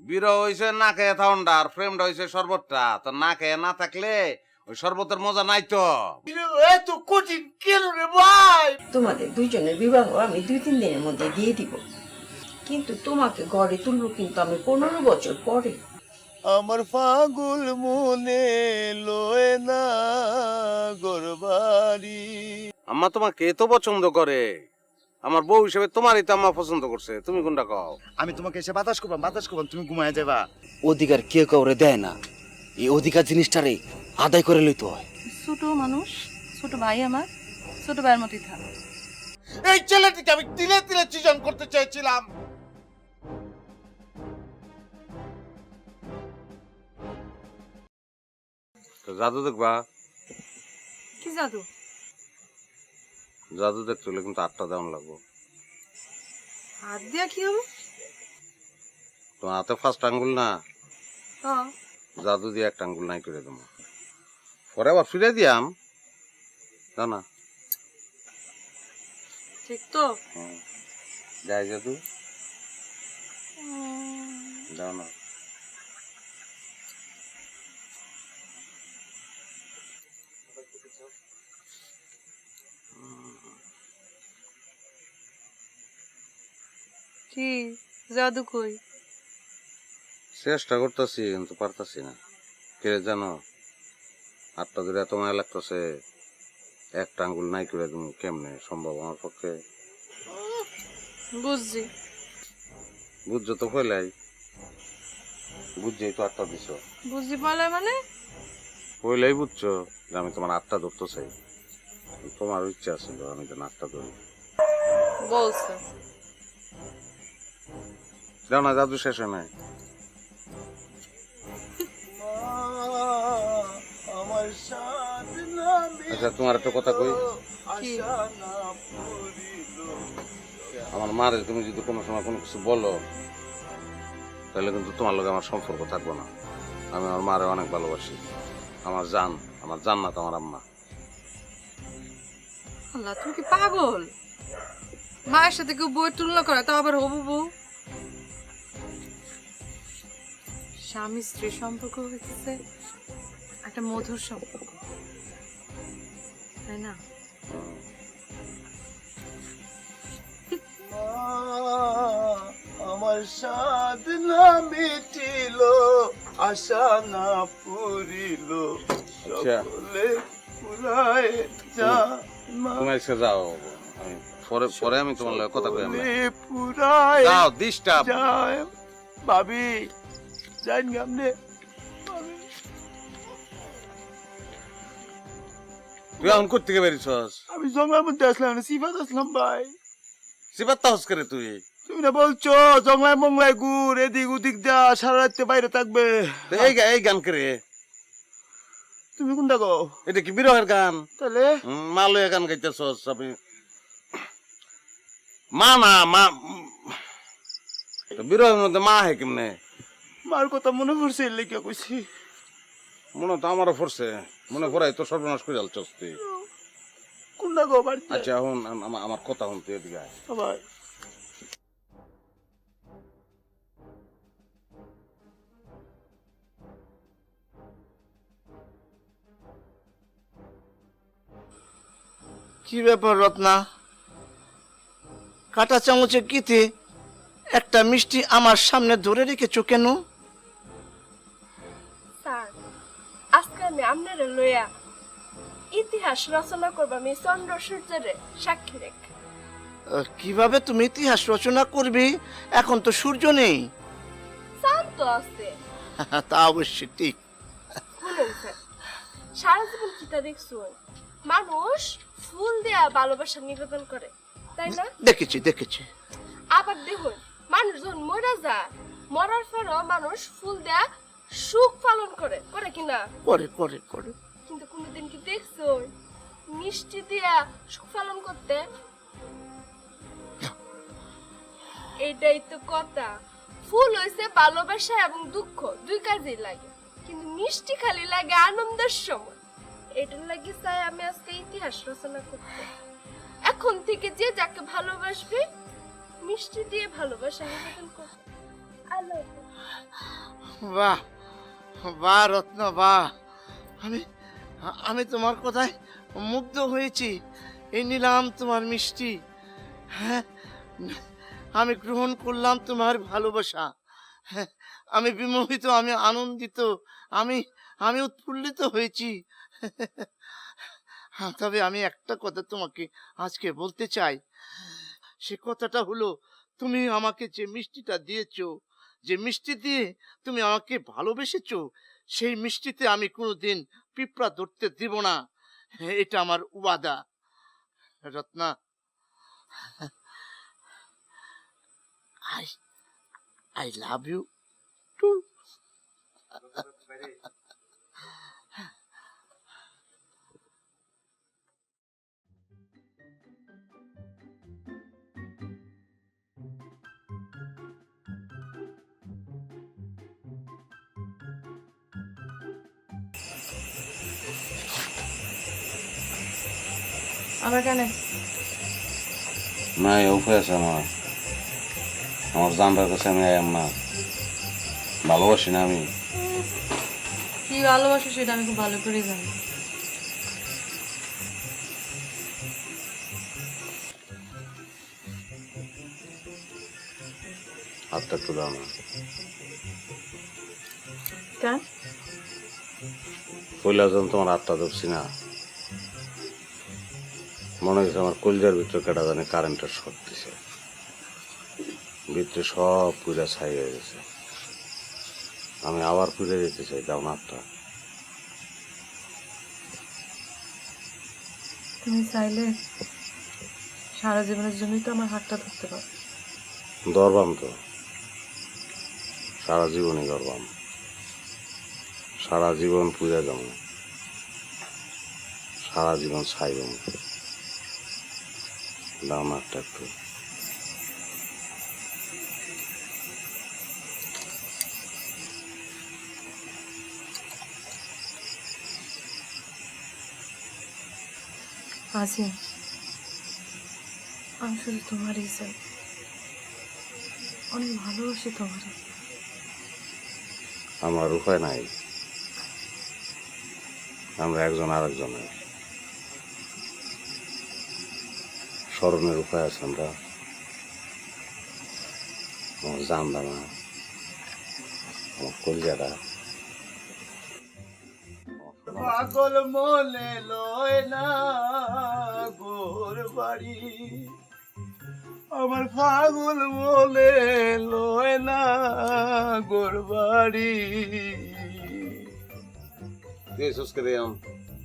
বিরহ হইছে না খেয়ে থাউন্ডা আর প্রেমটা হইছে শরবতটা। তো না খেয়ে না থাকলে ওই শরবতের মজা নাই তো। এত কঠিন কেন রে ভাই? তোমাদের দুইজনের বিবাহ আমি 2-3 দিনের মধ্যে দিয়ে দিব, কিন্তু তোমাকে ঘরে তুলবো কিন্তু আমি 15 বছর পরে। আমার পাগল মনে লয় না গরবারি। আম্মা তোমাকে এত পছন্দ করে, আমার বউ হিসেবে তোমারই তো আম্মা পছন্দ করছে। তুমি কোনটা কও? আমি তোমাকে এসে বাতাস করবাম তুমি ঘুমায় যাবা। অধিকার কেউ কাউরে দেয় না, এই অধিকার জিনিসটারে আদায় করে লইতে হয়। ছোট মানুষ, ছোট ভাই আমার, ছোট ভাইয়ের মতোই থাক। এই ছেলেটিকে আমি তিলে তিলে চিজন করতে চাইছিলাম। জাদু দেখবা? কি জাদু? জাদু দেখতে হলে কিন্তু 8টা দেওয়ান লাগবো। হাত দিয়া কি হবে? তোমার হাতে ফার্স্ট আঙ্গুল না, হ্যাঁ। জাদু দিয়ে একটা আঙ্গুল নাই করে দেবো, পরে আবার ফিরে দিয়াম। জানা না? ঠিক তো? যাই জাদু দাও না। কি জাদু কই? চেষ্টা করতেছি কিন্তু পারতাছি না। কে জানো, 8টা ধরে এত মায়া লাগতেছে, একটা আঙ্গুল নাই করে তুমি কেমনে সম্ভব আমার পক্ষে? বুঝছি। বুঝছো তো কইলাই, বুঝছেই তো 8টা দিছ। বুঝছি বলে মানে? কইলাই বুঝছো যে আমি তোমার 8টা ধরতে চাই। তোমার ইচ্ছা ছিল আমি যেন 8টা ধরি। বলছে। যাও না, জাদু শেষ হয় নাই। আমার সাথ নামে আচ্ছা তোমার একটা কথা কই, আশা না পড়িল। আমার মারে তুমি যদি কোনো সময় কোনো কিছু বলো তাহলে কিন্তু তোমার লগে আমার সম্পর্ক থাকবো না। আমি আমার মারে অনেক ভালোবাসি, আমার জান, আমার জান্নাত, আমার আম্মা। আল্লাহ, তুমি কি পাগল? মায়ের সাথে কেউ বইয়ের তুলনা করে, তাও আবার হবু বউ। স্বামী স্ত্রী সম্পর্ক হইতেছে একটা মধুর সম্পর্ক, তাই না? আমার সাধ না মিটিল, আশা না পুরিল, সকলে পুরায় যা। তুমি এসে যাও, আমি পরে পরে আমি তোমার লগে কথা কই। আমরা পুরায় যাও ডিস্টার্ব যায় ভাবি, যাই গামনে। তুই এখন কোথা থেকে বেরিয়েছস? আমি জঙ্গলের মধ্যে আসলাম, সিফাত আসলাম ভাই। সিবাত তাহস করে তুই? তুমি না বলছো জঙ্গলায় মংলায় গুড় এদিক ওদিক যা সারা রাত্রে বাইরে থাকবে। এই গান করে তুমি কোনটা গো? এটা কি বিরহের গান? তাহলে মা লইয়া গান গাইতেছস? আমি মা না, মা বিরহের মধ্যে মা হে কেমনে? মার কথা মনে পড়ছে, এর লেগে কইছি। মনে তো আমারও পড়ছে, মনে পড়াই তো সর্বনাশ করে আলছস তুই। কোনটা গো বাড়িতে? আচ্ছা এখন আমার কথা শুনতে এদিকে আয়। ভাই কি ব্যাপার রত্না, কাটা চামচে কিতে একটা মিষ্টি আমার সামনে ধরে রেখেছো কেন? স্যার, আজকে আমি আপনারে লইয়া ইতিহাস রচনা করব, আমি চন্দ্র সূর্যের সাক্ষী রেখে। কিভাবে তুমি ইতিহাস রচনা করবি? এখন তো সূর্য নেই। চাঁদ তো আছে। তা অবশ্যই ঠিক। শুনেন স্যার, সারা জীবন কিতা দেখছুন, মানুষ ফুল দেয়া ভালোবাসা নিবেদন করে, তাই না? দেখেছি দেখেছি। আবার দেখুন, মানুষ যখন মরা যায়, মরার পরও মানুষ ফুল দেয়া সুখ পালন করে, করে কিনা? করে করে করে। কিন্তু কোনদিন কি দেখছো মিষ্টি দিয়া সুখ পালন করতে? এটাই তো কথা। ফুল হইছে ভালোবাসা এবং দুঃখ দুই কাজেই লাগে, কিন্তু মিষ্টি খালি লাগে আনন্দের সময়। এটার লাগি চাই আমি আজকে ইতিহাস রচনা করতে। এখন থেকে যে যাকে ভালোবাসবে মিষ্টি দিয়ে ভালোবাসা নিবেদন করবে। আল্লাহ বাহ বাহ রত্ন বাহ, আমি আমি তোমার কথায় মুগ্ধ হয়েছি। এই নিলাম তোমার মিষ্টি, হ্যাঁ আমি গ্রহণ করলাম তোমার ভালোবাসা। হ্যাঁ, আমি বিমোহিত, আমি আনন্দিত, আমি আমি উৎফুল্লিত হয়েছি। তবে আমি একটা কথা তোমাকে আজকে বলতে চাই। সে কথাটা হলো, তুমি আমাকে যে মিষ্টিটা দিয়েছো, যে মিষ্টি দিয়ে তুমি আমাকে ভালোবেসেছো, সেই মিষ্টিতে আমি কোনোদিন পিঁপড়া ধরতে দিব না। এটা আমার ওয়াদা Ratna. I I love you too. আমরা কেন না, এই উপায় আছে আমার। আমার জানবার কাছে আমি আয়াম না, ভালোবাসি না আমি। কি ভালোবাসো সেটা আমি খুব ভালো করে জানি। হাতটা একটু দাও না। কেন? পয়লা যখন তোমার হাতটা ধরছি না, মনে হয়েছে আমার কলজার ভিতরে কেটা জানি কারেন্টের শর্ট দিছে, ভিতরে সব পুরা ছাই হয়ে গেছে। আমি আবার পুড়ে যেতে চাই, দাও না হাতটা। তুমি চাইলে সারা জীবনের জন্যই তো আমার হাতটা ধরতে পারো। ধরবাম তো, সারা জীবনই ধরবাম, সারা জীবন পুজা যাবো, সারা জীবন ছাই যাবো। দাও না হাতটা একটু। আজিম, আমি শুধু তোমারই চাই, অনেক ভালোবাসি তোমার। আমার উপায় নাই, আমরা একজন আরেকজনের স্মরণের উপায় আছে। আমরা আমার জানতাম না, আমার কলজাটা পাগল মনে লয় না গোর বাড়ি, আমার পাগল মনে লয় না গোর বাড়ি।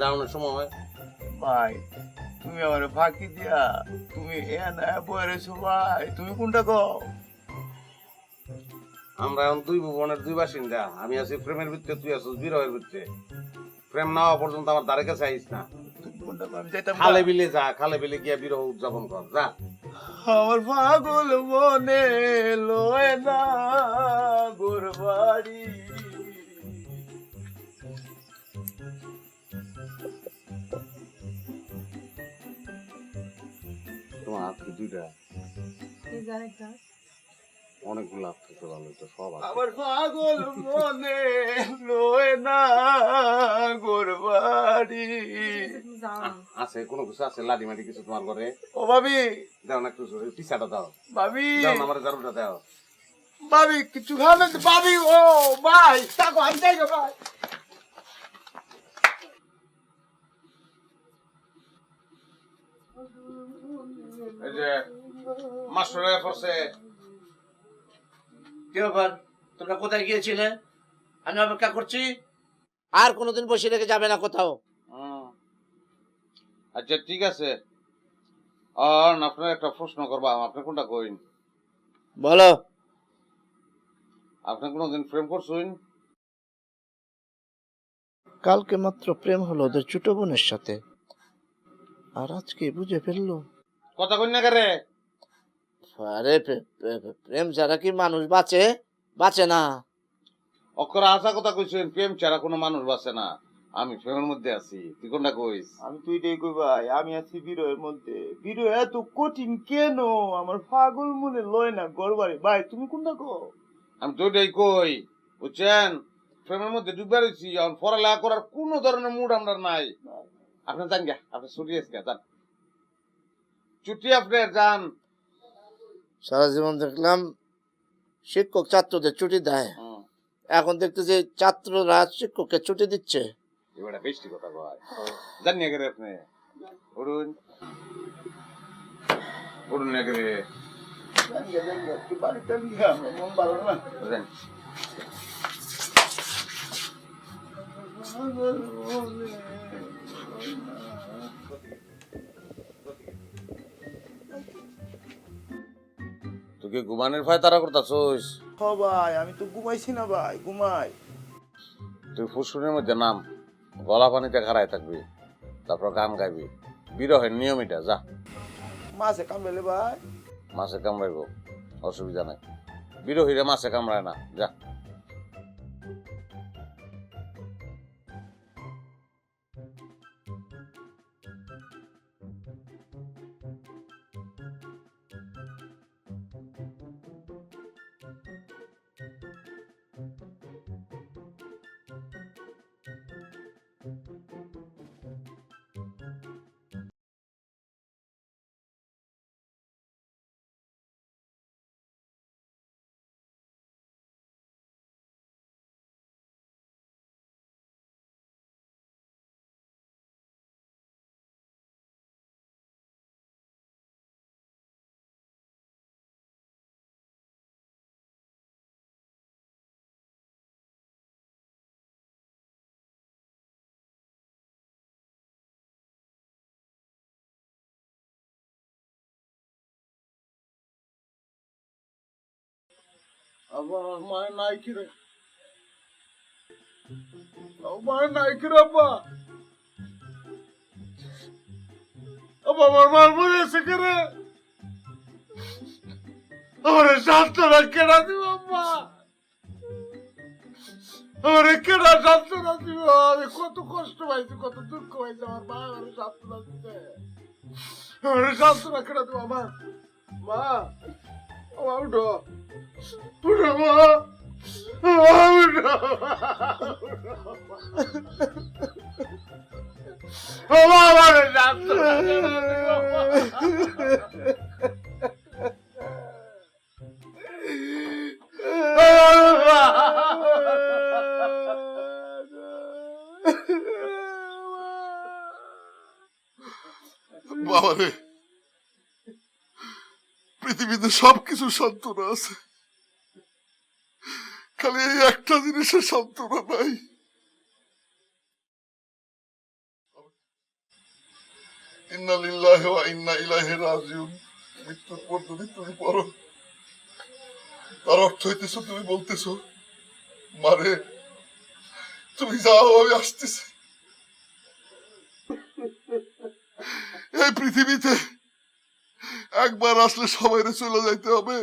রাউনের সময় ভাই তুমি আমার ফাঁকি দিয়া তুমি এনা বয়রেছো ভাই, তুমি কোনটা কও? আমরা এখন দুই ভুবনের দুই বাসিন্দা। আমি আছি প্রেমের ভিত্তিতে, তুই আছিস বিরহের ভিত্তিতে। প্রেম না হওয়া পর্যন্ত আমার দ্বারে কাছে আইস না। তুমি কোনটা কও? আমি যাইতাম না। খালে বিলে যা, খালে বিলে গিয়া বিরহ উদযাপন কর, যা। আমার পাগল মনে লয় না গোর বাড়ি। তোমার হাত কি দুইটা? এই যে আরেকটা। অনেকগুলো হাত থেকে ভালো হতো, সব হাত। আমার পাগল মনে লয় না গোর বাড়ি। তুমি যাও না। আছে কোনো কিছু আছে, লাডি মাটি কিছু তোমার ঘরে? ও ভাবি, দাও না একটু, পিছাটা দাও, ভাবি, দাও না আমার জারুটা দাও। ভাবি কিছু খাবে ভাবি? ও ভাই তাকো, আমি যাই গো ভাই। এই যে মাস্টার পড়ছে। কি ব্যাপার, তোমরা কোথায় গিয়েছিলে? আমি অপেক্ষা করছি, আর কোনোদিন বসে রেখে যাবে না কোথাও। আচ্ছা ঠিক আছে, আর আপনার একটা প্রশ্ন করবা, আপনি কোনটা কইন? বলো। আপনি কোনোদিন প্রেম করছেন? কালকে মাত্র প্রেম হলো ওদের ছোট বোনের সাথে, আর আজকে বুঝে ফেললো। কথা কইন না করে। আরে প্রেম ছাড়া কি মানুষ বাঁচে? বাঁচে না। অক্ষরা আসা কথা কইছেন, প্রেম ছাড়া কোনো মানুষ বাঁচে না। আমি ফ্রেমের মধ্যে আছি, তুই কোনটা কইস? আমি তো এটাই কই ভাই, আমি আছি বিরহের মধ্যে। বিরহ এত কঠিন কেন? আমার পাগল মনে লয় না গড়বাড়ি। ভাই তুমি কোনটা কো? আমি তো ওইটাই কই, বুঝছেন? ফ্রেমের মধ্যে ডুবে রয়েছি, এখন পড়ালেখা করার কোনো ধরনের মুড আমরা নাই। আপনি যান গা, আপনি ছুটি আজকে যান, ছুটি আপনার যান। সারা জীবন দেখলাম শিক্ষক ছাত্রদের ছুটি দেয়, এখন দেখতে যে ছাত্ররা শিক্ষককে ছুটি দিচ্ছে। এবার বেশি কথা কয়, জান নিয়ে গেলে আপনি উড়ুন উড়ুন নিয়ে গেলে বাড়িতে আমার মন ভালো না। যান। তুই কি ঘুমানোর ভয় তারা করতাছোস? হ ভাই, আমি তো ঘুমাইছি না ভাই, ঘুমাই। তুই ফুসফুসের মধ্যে নাম, গলা পানিতে খাড়ায় থাকবি, তারপর গান গাইবি। বিরহের নিয়ম এটা, যা। মাছে কামড়ালে ভাই? মাছে কামড়াইব, অসুবিধা নাই। বিরহীরে মাছে কামড়ায় না, যা। আমার মায়ের নাই কি রে? আমার নাই কি রে আব্বা? আব্বা আমার মার মরে এসে কে রে? আমার সান্ত্বনা কেনা দিব আব্বা, আমার কেনা সান্ত্বনা দিব? আমি কত কষ্ট পাইছি, কত দুঃখ পাইছি, আমার মা আমার সান্ত্বনা দিতে। আমার সান্ত্বনা কেনা দিব আমার মা। আমার উঠো উঠো মা, উঠো আমার সান্ত্বনা বাবা রে, পৃথিবীতে সবকিছু সান্ত্বনা আছে, খালি এই একটা জিনিসের সান্ত্বনা নাই। ইন্না লিল্লাহি ওয়া ইন্না ইলাইহি রাজিউন। মৃত্যুর পর যদি তুমি পড়ো, তার অর্থ হইতেছো তুমি বলতেছো মারে তুমি যাও, আমি আসতেছি। এই পৃথিবীতে একবার আসলে সবাই চলে যাইতে হবে,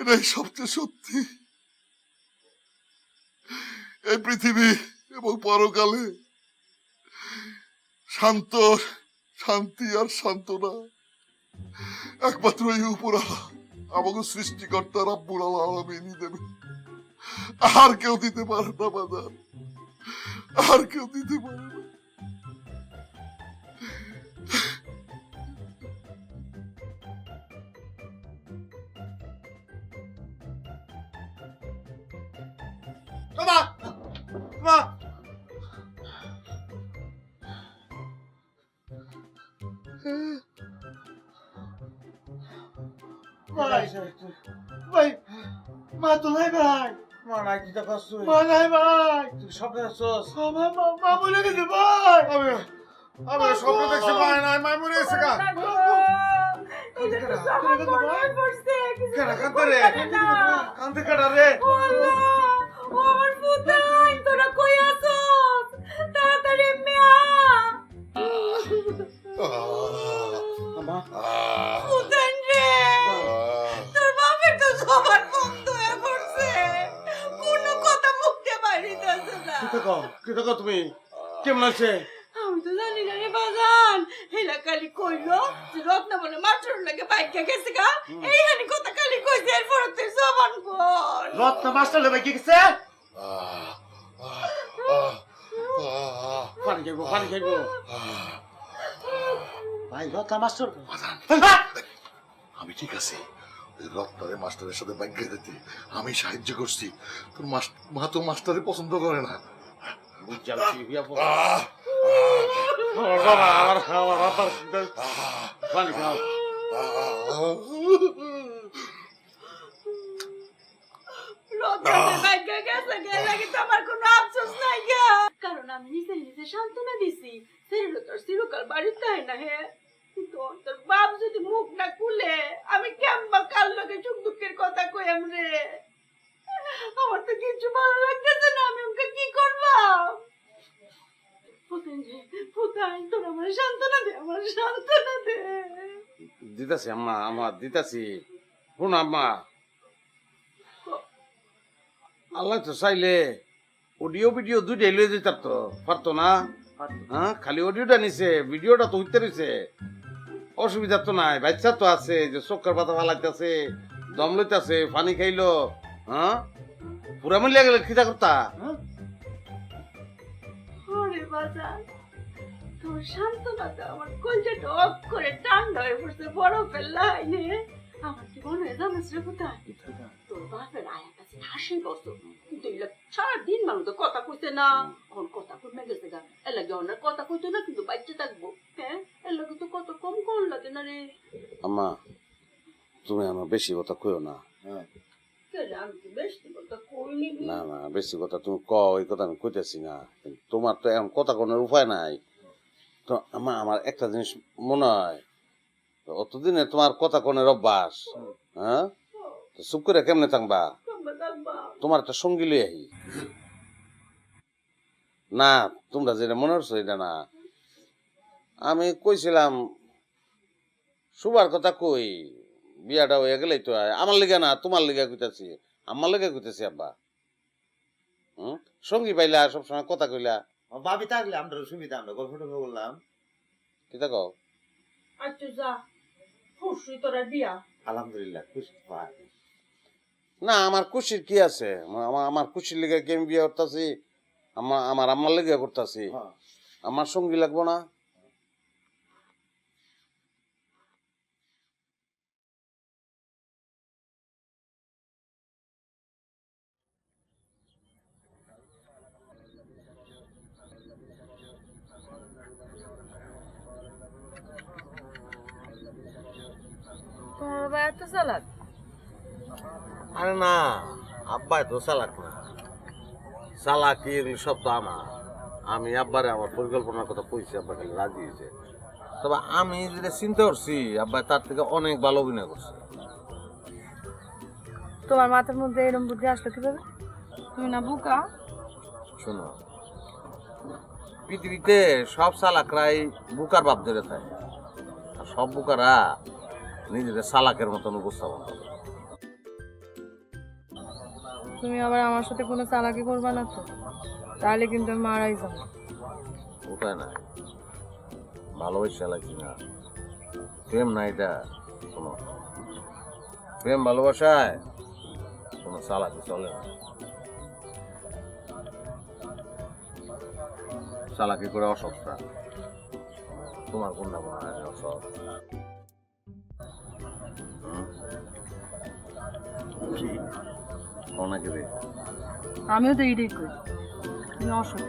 এটাই সবচেয়ে সত্যি। এই পৃথিবী এবং পরকালে শান্তি আর সান্ত্বনা একমাত্র এই উপরওয়ালা আমাকে সৃষ্টিকর্তা রব্বুল আলামিনই দেবে, আর কেউ দিতে পারে না বাজার, আর কেউ দিতে পারে না। ভাই মা তো নাই ভাই, মা নাই কি টাকা আছে? মা নাই ভাই, তুই স্বপ্নে আছস? মা বলে গেছে ভাই। আমি স্বপ্ন দেখছি মা নাই, মা মরে গেছে গা। কান্দে রে, কান্দে কাটা রে। আমার ফুটাই তোরা কই আছস? তাড়াতাড়ি মিয়া ফুটাই রে, তোর বাপের তো সবার বন্ধ হয়ে পড়ছে, কোনো কথা মুখে বাইরিতেছে না। কি থাকো তুমি কেমন আছে আমি তো জানি না রে বাজান হেলা কালি কইলো যে রত্না বলে মাস্টার লাগে বাইকে গেছে গা এই হানি কথা কালি কইছে এরপর তুই জবান বল রত্ন মাস্টার লেবে কি গেছে পানি খাইবো ভাই রত্ন মাস্টার আমি ঠিক আছে ওই রত্নারে মাস্টারের সাথে ব্যাংকে যেতে আমি সাহায্য করছি তোর মা তো মাস্টারে পছন্দ করে না পানি খাও রত্না বাইকে গেছে গেলে কি তোমার কোনো আফসোস নাই গা কারণ আমি নিজে নিজে সান্ত্বনা দিছি সেটা তোর চিরকাল বাড়িতে হয় না হে কিন্তু তোর বাপ যদি মুখ না খুলে আমি কেমবা কাল লোকে সুখ দুঃখের কথা কইম রে আমার তো কিছু ভালো লাগতেছে না আমি ওকে কি করবাম ফুতাই তোর আমার সান্ত্বনা দে দিতাছি আম্মা আমার দিতাছি শুন আম্মা আল্লাহ তো চাইলে অডিও ভিডিও দুইটাই লয়ে যেতে পারতো না হ্যাঁ খালি অডিওটা নিছে ভিডিওটা তো উঠতে রয়েছে অসুবিধা তো নাই বাচ্চা তো আছে যে চক্কর পাতা ফালাইতেছে দম লইতেছে পানি খাইলো হ্যাঁ পুরা মিলিয়া গেলে খিদা করতা ওরে বাজার তোর সান্ত্বনাতে আমার কলজাটা অফ করে ঠান্ডা হয়ে পড়ছে বরফের লাইনে আমার কি মনে হয় জানিস রে কোথায় তোর বাপের আয়া কাছে 80 বছর কিন্তু এগুলা সারাদিন মানুষ তো কথা কইতে না এখন কথা কমে গেছে গা এর লাগে ওনার কথা কইতো না কিন্তু বাচ্চা থাকবো হ্যাঁ এর লাগে তো কত কম কম লাগে না রে আম্মা তুমি আমার বেশি কথা কইও না হ্যাঁ আমি কি বেশি কথা কইনি না না বেশি কথা তুমি এই কথা আমি কইতেছি না কিন্তু তোমার তো এখন কথা কোনের উপায় নাই তো আমার একটা জিনিস মনে হয় অতদিনে তোমার কথা কোনের অভ্যাস হ্যাঁ তো চুপ করে কেমনে থাকবা তোমার একটা সঙ্গী লই আহি না তোমরা যেটা মনে হচ্ছে এটা না আমি কইছিলাম সুবার কথা কই বিয়াটা হয়ে গেলেই তো আমার লিগে না তোমার লিগে কইতাছি আমার লিগে কইতাছি আব্বা সঙ্গী পাইলা সবসময় কথা কইলা ভাবি থাকলে আমরা সুবিধা আমরা গল্প টল্প করলাম কি থাকো আচ্ছা যা খুশি তোরা বিয়া আলহামদুলিল্লাহ খুশি ভাই না আমার খুশির কি আছে আমার খুশির লিগে কি আমি বিয়ে করতেছি আমার আম্মার লিগে করতেছি আমার সঙ্গী লাগবো না তোমার বাবা এত চালাক আরে না আব্বা তো চালাক না চালাকি এগুলো সব তো আমার আমি আব্বারে আমার পরিকল্পনার কথা কইছি আব্বা খালি রাজি হয়েছে তবে আমি যেটা চিন্তা করছি আব্বা তার থেকে অনেক ভালো অভিনয় করছে তোমার মাথার মধ্যে এরকম বুদ্ধি আসলো কিভাবে তুমি না বুকা শোনো পৃথিবীতে সব চালাকরাই বুকার ভাব ধরে থাকে আর সব বুকারা নিজেদের চালাকের মতন উপস্থাপন করে তুমি আবার আমার সাথে কোনো চালাকি করবা না তো তাহলে কিন্তু আমি মারাই যাবো উপায় নাই ভালোবাসা চালাকি না প্রেম না এটা শোনো প্রেম ভালোবাসায় কোনো চালাকি চলে না চালাকি করে অসৎটা তোমার কোনটা মনে হয় অসৎ আমিও তো এটাই করি তুমি অসৎ